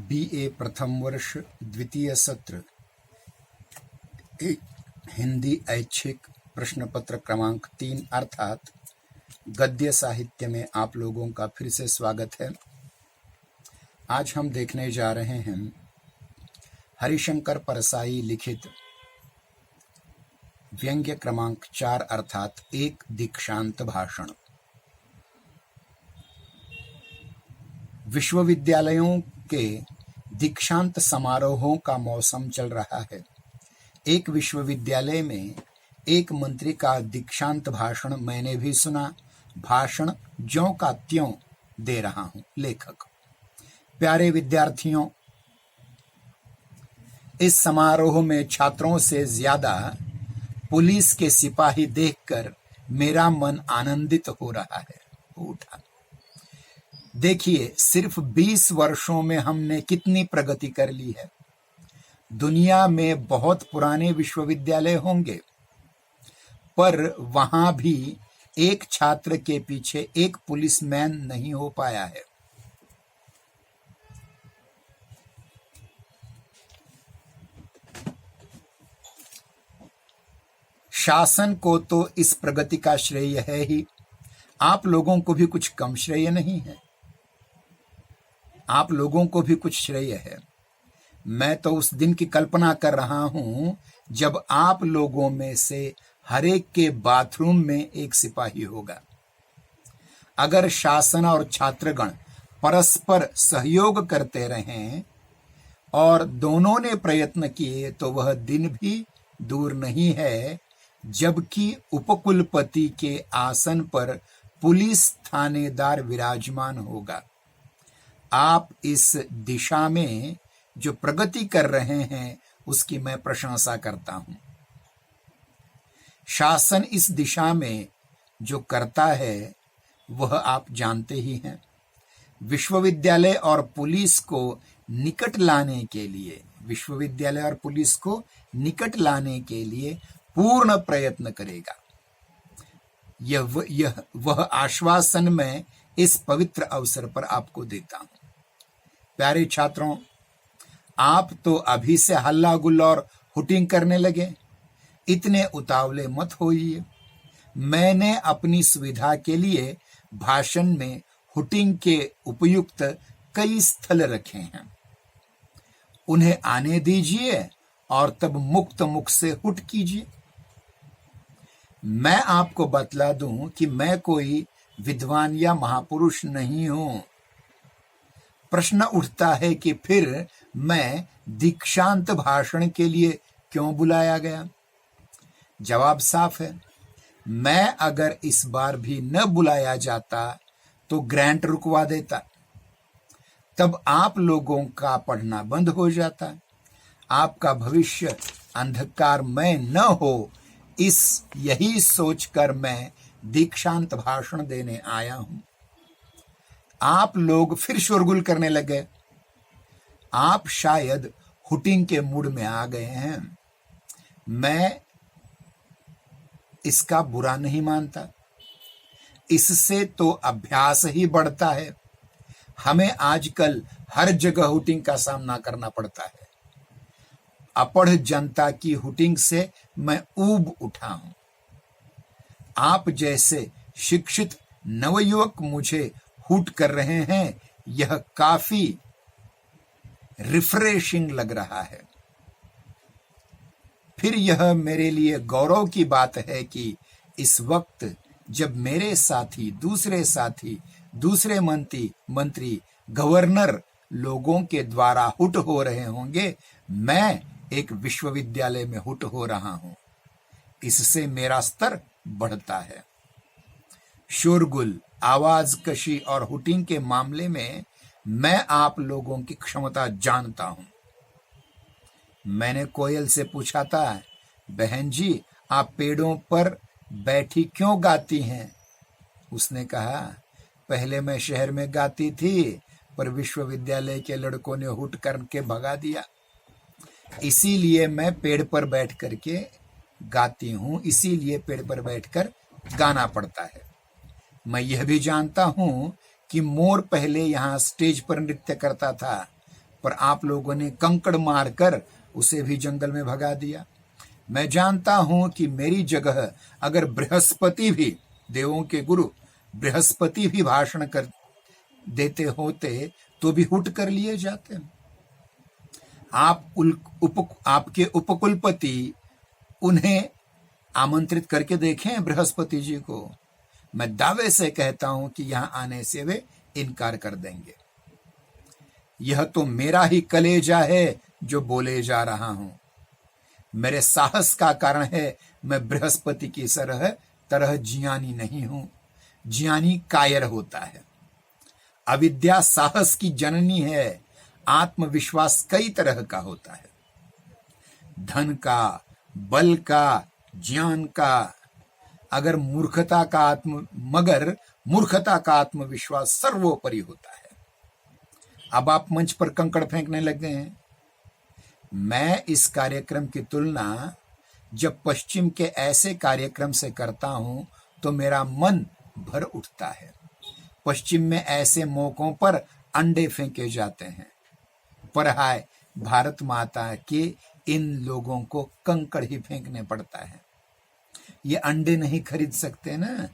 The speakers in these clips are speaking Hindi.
BA प्रथम वर्ष द्वितीय सत्र हिंदी ऐच्छिक प्रश्न पत्र क्रमांक 3 अर्थात गद्य साहित्य में आप लोगों का फिर से स्वागत है। आज हम देखने जा रहे हैं हरिशंकर परसाई लिखित व्यंग्य क्रमांक 4 अर्थात एक दीक्षांत भाषण। विश्वविद्यालयों के दीक्षांत समारोहों का मौसम चल रहा है। एक विश्वविद्यालय में एक मंत्री का दीक्षांत भाषण मैंने भी सुना। भाषण ज्यों का त्यों दे रहा हूं। लेखक: प्यारे विद्यार्थियों, इस समारोह में छात्रों से ज्यादा पुलिस के सिपाही देखकर मेरा मन आनंदित हो रहा है। उठा। देखिए, सिर्फ 20 वर्षों में हमने कितनी प्रगति कर ली है। दुनिया में बहुत पुराने विश्वविद्यालय होंगे, पर वहां भी एक छात्र के पीछे एक पुलिसमैन नहीं हो पाया है। शासन को तो इस प्रगति का श्रेय है ही, आप लोगों को भी कुछ कम श्रेय नहीं है। आप लोगों को भी कुछ श्रेय है। मैं तो उस दिन की कल्पना कर रहा हूं जब आप लोगों में से हरेक के बाथरूम में एक सिपाही होगा। अगर शासन और छात्रगण परस्पर सहयोग करते रहें और दोनों ने प्रयत्न किए तो वह दिन भी दूर नहीं है जबकि उपकुलपति के आसन पर पुलिस थानेदार विराजमान होगा। आप इस दिशा में जो प्रगति कर रहे हैं उसकी मैं प्रशंसा करता हूं। शासन इस दिशा में जो करता है वह आप जानते ही हैं। विश्वविद्यालय और पुलिस को निकट लाने के लिए पूर्ण प्रयत्न करेगा। वह आश्वासन मैं इस पवित्र अवसर पर आपको देता हूं। प्यारे छात्रों, आप तो अभी से हल्ला गुल्ला और हुटिंग करने लगे। इतने उतावले मत होइए। मैंने अपनी सुविधा के लिए भाषण में हुटिंग के उपयुक्त कई स्थल रखे हैं। उन्हें आने दीजिए और तब मुक्त मुख से हुट कीजिए। मैं आपको बतला दूं कि मैं कोई विद्वान या महापुरुष नहीं हूं। प्रश्न उठता है कि फिर मैं दीक्षांत भाषण के लिए क्यों बुलाया गया? जवाब साफ है। मैं अगर इस बार भी न बुलाया जाता तो ग्रांट रुकवा देता। तब आप लोगों का पढ़ना बंद हो जाता। आपका भविष्य अंधकारमय न हो, यही सोचकर मैं दीक्षांत भाषण देने आया हूं। आप लोग फिर शोरगुल करने लगे। आप शायद हुटिंग के मूड में आ गए हैं। मैं इसका बुरा नहीं मानता। इससे तो अभ्यास ही बढ़ता है। हमें आजकल हर जगह हुटिंग का सामना करना पड़ता है। अपढ़ जनता की हुटिंग से मैं ऊब उठा हूं। आप जैसे शिक्षित नवयुवक मुझे हुट कर रहे हैं, यह काफी रिफ्रेशिंग लग रहा है। फिर यह मेरे लिए गौरव की बात है कि इस वक्त जब मेरे साथी, दूसरे मंत्री, गवर्नर लोगों के द्वारा हुट हो रहे होंगे, मैं एक विश्वविद्यालय में हुट हो रहा हूं। इससे मेरा स्तर बढ़ता है। शोरगुल, आवाज कशी और हुटिंग के मामले में मैं आप लोगों की क्षमता जानता हूं। मैंने कोयल से पूछा था, बहन जी, आप पेड़ों पर बैठी क्यों गाती हैं? उसने कहा, पहले मैं शहर में गाती थी, पर विश्वविद्यालय के लड़कों ने हुट करके भगा दिया। इसीलिए मैं पेड़ पर बैठ करके गाती हूं, इसीलिए पेड़ पर बैठकर गाना पड़ता है। मैं यह भी जानता हूं कि मोर पहले यहां स्टेज पर नृत्य करता था, पर आप लोगों ने कंकड़ मारकर उसे भी जंगल में भगा दिया। मैं जानता हूं कि मेरी जगह अगर बृहस्पति भी, देवों के गुरु बृहस्पति भी भाषण कर देते होते तो भी हुट कर लिए जाते। आपके उपकुलपति उन्हें आमंत्रित करके देखें बृहस्पति जी को। मैं दावे से कहता हूं कि यहां आने से वे इनकार कर देंगे। यह तो मेरा ही कलेजा है जो बोले जा रहा हूं। मेरे साहस का कारण है मैं बृहस्पति की तरह जियानी नहीं हूं। जियानी कायर होता है। अविद्या साहस की जननी है। आत्मविश्वास कई तरह का होता है, धन का, बल का, ज्ञान का। मगर मूर्खता का आत्मविश्वास सर्वोपरि होता है। अब आप मंच पर कंकड़ फेंकने लग गए हैं। मैं इस कार्यक्रम की तुलना जब पश्चिम के ऐसे कार्यक्रम से करता हूं तो मेरा मन भर उठता है। पश्चिम में ऐसे मौकों पर अंडे फेंके जाते हैं, पर हाय भारत माता के इन लोगों को कंकड़ ही फेंकने पड़ता है। ये अंडे नहीं खरीद सकते ना।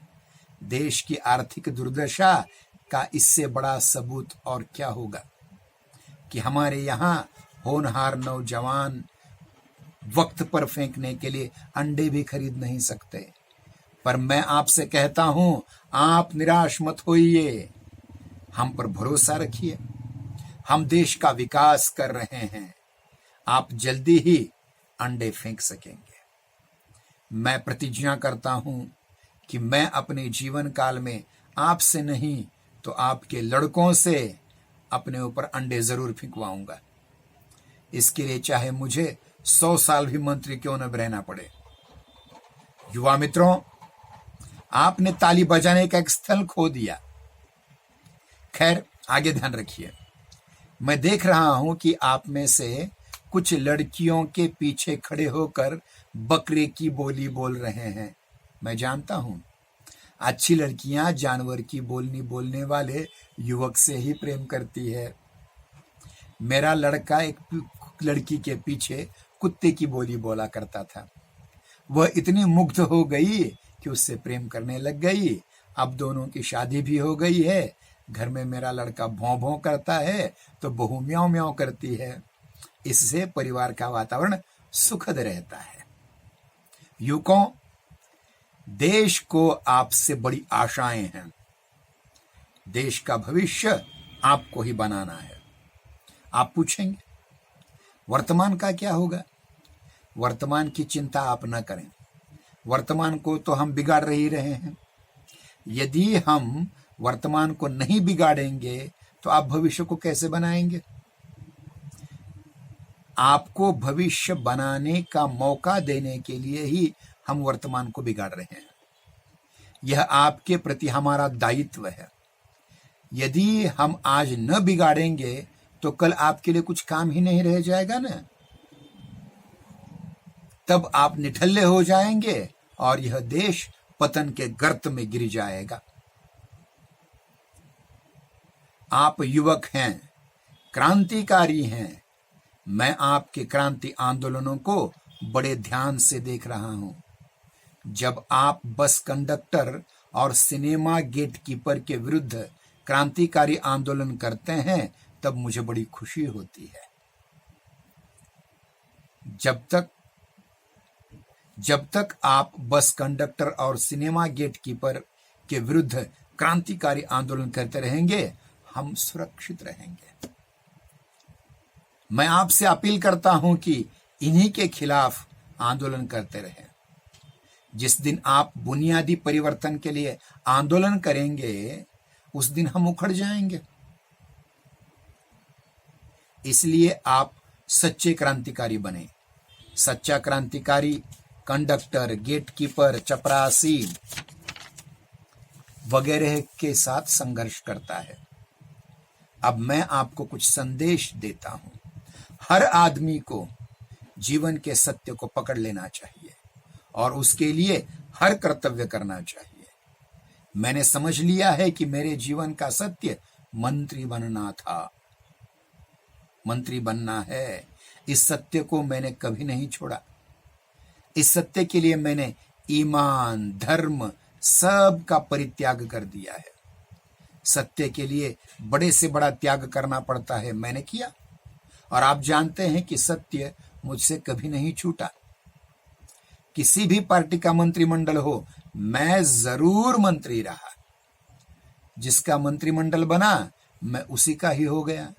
देश की आर्थिक दुर्दशा का इससे बड़ा सबूत और क्या होगा कि हमारे यहाँ होनहार नौजवान वक्त पर फेंकने के लिए अंडे भी खरीद नहीं सकते। पर मैं आपसे कहता हूं, आप निराश मत होइए, हम पर भरोसा रखिए। हम देश का विकास कर रहे हैं। आप जल्दी ही अंडे फेंक सकेंगे। मैं प्रतिज्ञा करता हूं कि मैं अपने जीवन काल में आपसे नहीं तो आपके लड़कों से अपने ऊपर अंडे जरूर फेंकवाऊंगा। इसके लिए चाहे मुझे 100 साल भी मंत्री क्यों न रहना पड़े। युवा मित्रों, आपने ताली बजाने का एक स्थल खो दिया। खैर, आगे ध्यान रखिए। मैं देख रहा हूं कि आप में से कुछ लड़कियों के पीछे खड़े होकर बकरे की बोली बोल रहे हैं। मैं जानता हूं, अच्छी लड़कियां जानवर की बोलनी बोलने वाले युवक से ही प्रेम करती है। मेरा लड़का एक लड़की के पीछे कुत्ते की बोली बोला करता था। वह इतनी मुग्ध हो गई कि उससे प्रेम करने लग गई। अब दोनों की शादी भी हो गई है। घर में मेरा लड़का भौं भौं करता है तो बहू म्याऊं म्याऊं करती है। इससे परिवार का वातावरण सुखद रहता है। युवकों, देश को आपसे बड़ी आशाएं हैं। देश का भविष्य आपको ही बनाना है। आप पूछेंगे, वर्तमान का क्या होगा? वर्तमान की चिंता आप न करें। वर्तमान को तो हम बिगाड़ ही रहे हैं। यदि हम वर्तमान को नहीं बिगाड़ेंगे तो आप भविष्य को कैसे बनाएंगे? आपको भविष्य बनाने का मौका देने के लिए ही हम वर्तमान को बिगाड़ रहे हैं। यह आपके प्रति हमारा दायित्व है। यदि हम आज न बिगाड़ेंगे तो कल आपके लिए कुछ काम ही नहीं रह जाएगा ना। तब आप निठल्ले हो जाएंगे और यह देश पतन के गर्त में गिर जाएगा। आप युवक हैं, क्रांतिकारी हैं। मैं आपके क्रांति आंदोलनों को बड़े ध्यान से देख रहा हूं। जब आप बस कंडक्टर और सिनेमा गेट कीपर के विरुद्ध क्रांतिकारी आंदोलन करते हैं तब मुझे बड़ी खुशी होती है। जब तक आप बस कंडक्टर और सिनेमा गेट कीपर के विरुद्ध क्रांतिकारी आंदोलन करते रहेंगे, हम सुरक्षित रहेंगे। मैं आपसे अपील करता हूं कि इन्हीं के खिलाफ आंदोलन करते रहें। जिस दिन आप बुनियादी परिवर्तन के लिए आंदोलन करेंगे, उस दिन हम उखड़ जाएंगे। इसलिए आप सच्चे क्रांतिकारी बने। सच्चा क्रांतिकारी कंडक्टर, गेटकीपर, चपरासी वगैरह के साथ संघर्ष करता है। अब मैं आपको कुछ संदेश देता हूं। हर आदमी को जीवन के सत्य को पकड़ लेना चाहिए और उसके लिए हर कर्तव्य करना चाहिए। मैंने समझ लिया है कि मेरे जीवन का सत्य मंत्री बनना था। मंत्री बनना है। इस सत्य को मैंने कभी नहीं छोड़ा। इस सत्य के लिए मैंने ईमान, धर्म सब का परित्याग कर दिया है। सत्य के लिए बड़े से बड़ा त्याग करना पड़ता है, मैंने किया। और आप जानते हैं कि सत्य मुझसे कभी नहीं छूटा। किसी भी पार्टी का मंत्रिमंडल हो, मैं जरूर मंत्री रहा। जिसका मंत्रिमंडल बना, मैं उसी का ही हो गया।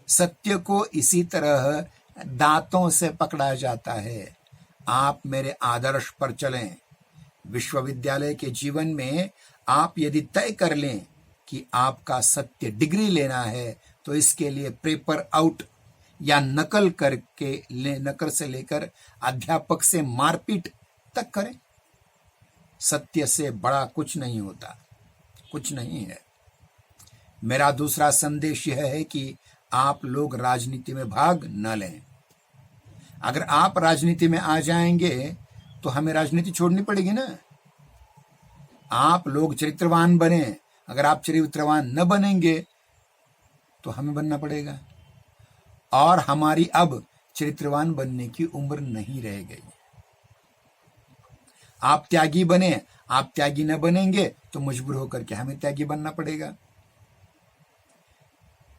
सत्य को इसी तरह दांतों से पकड़ा जाता है। आप मेरे आदर्श पर चलें। विश्वविद्यालय के जीवन में आप यदि तय कर लें कि आपका सत्य डिग्री लेना है, तो इसके लिए पेपर आउट या नकल नकल से लेकर अध्यापक से मारपीट तक करें। सत्य से बड़ा कुछ नहीं होता, कुछ नहीं है। मेरा दूसरा संदेश यह है कि आप लोग राजनीति में भाग न लें। अगर आप राजनीति में आ जाएंगे तो हमें राजनीति छोड़नी पड़ेगी ना। आप लोग चरित्रवान बने। अगर आप चरित्रवान न बनेंगे तो हमें बनना पड़ेगा। और हमारी अब चरित्रवान बनने की उम्र नहीं रह गई। आप त्यागी बने। आप त्यागी न बनेंगे तो मजबूर होकर के हमें त्यागी बनना पड़ेगा।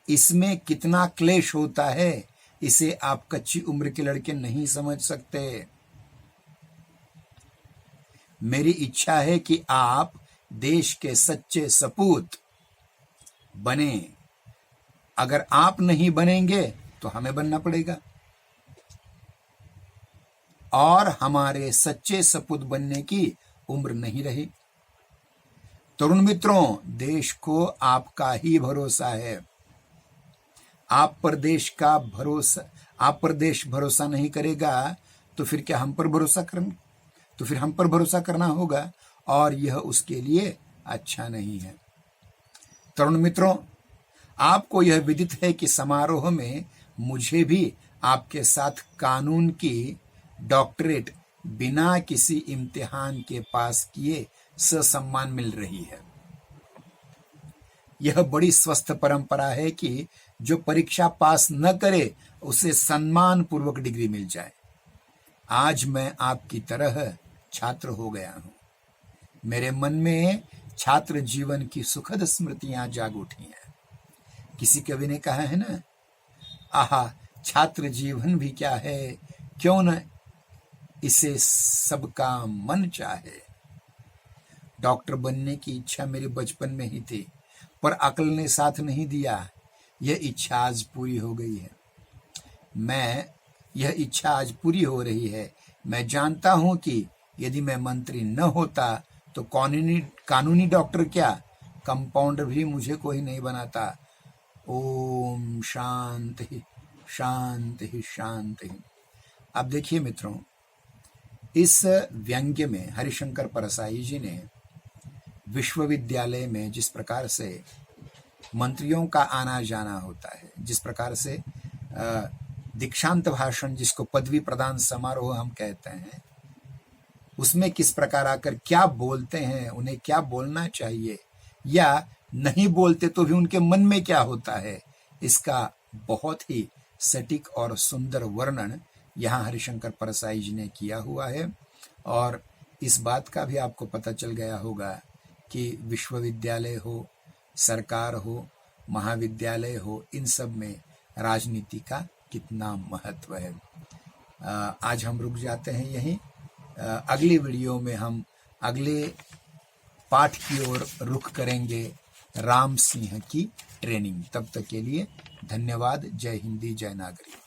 इसमें कितना क्लेश होता है, इसे आप कच्ची उम्र के लड़के नहीं समझ सकते। मेरी इच्छा है कि आप देश के सच्चे सपूत बने। अगर आप नहीं बनेंगे तो हमें बनना पड़ेगा। और हमारे सच्चे सपूत बनने की उम्र नहीं रही। तरुण मित्रों, देश को आपका ही भरोसा है। आप पर देश भरोसा नहीं करेगा तो फिर क्या हम पर भरोसा करना होगा, और यह उसके लिए अच्छा नहीं है। तरुण मित्रों, आपको यह विदित है कि समारोह में मुझे भी आपके साथ कानून की डॉक्टरेट बिना किसी इम्तिहान के पास किए ससम्मान मिल रही है। यह बड़ी स्वस्थ परंपरा है कि जो परीक्षा पास न करे उसे सम्मान पूर्वक डिग्री मिल जाए। आज मैं आपकी तरह छात्र हो गया हूं। मेरे मन में छात्र जीवन की सुखद स्मृतियां जाग उठी हैं। किसी कवि ने कहा है ना, आहा छात्र जीवन भी क्या है, क्यों न इसे सबका मन चाहे। डॉक्टर बनने की इच्छा मेरे बचपन में ही थी, पर अक्ल ने साथ नहीं दिया। यह इच्छा आज पूरी हो गई है। यह इच्छा आज पूरी हो रही है। मैं जानता हूं कि यदि मैं मंत्री न होता तो कानूनी डॉक्टर क्या, कंपाउंडर भी मुझे कोई नहीं बनाता। ओम शांति शांति शांति। अब देखिए मित्रों, इस व्यंग्य में हरिशंकर परसाई जी ने विश्वविद्यालय में जिस प्रकार से मंत्रियों का आना जाना होता है, जिस प्रकार से दीक्षांत भाषण, जिसको पदवी प्रदान समारोह हम कहते हैं, उसमें किस प्रकार आकर क्या बोलते हैं, उन्हें क्या बोलना चाहिए या नहीं बोलते तो भी उनके मन में क्या होता है, इसका बहुत ही सटीक और सुंदर वर्णन यहाँ हरिशंकर परसाई जी ने किया हुआ है। और इस बात का भी आपको पता चल गया होगा कि विश्वविद्यालय हो, सरकार हो, महाविद्यालय हो, इन सब में राजनीति का कितना महत्व है। आज हम रुक जाते हैं यहीं। अगली वीडियो में हम अगले पाठ की ओर रुख करेंगे, राम सिंह की ट्रेनिंग। तब तक के लिए धन्यवाद। जय हिंदी, जय नागरिक।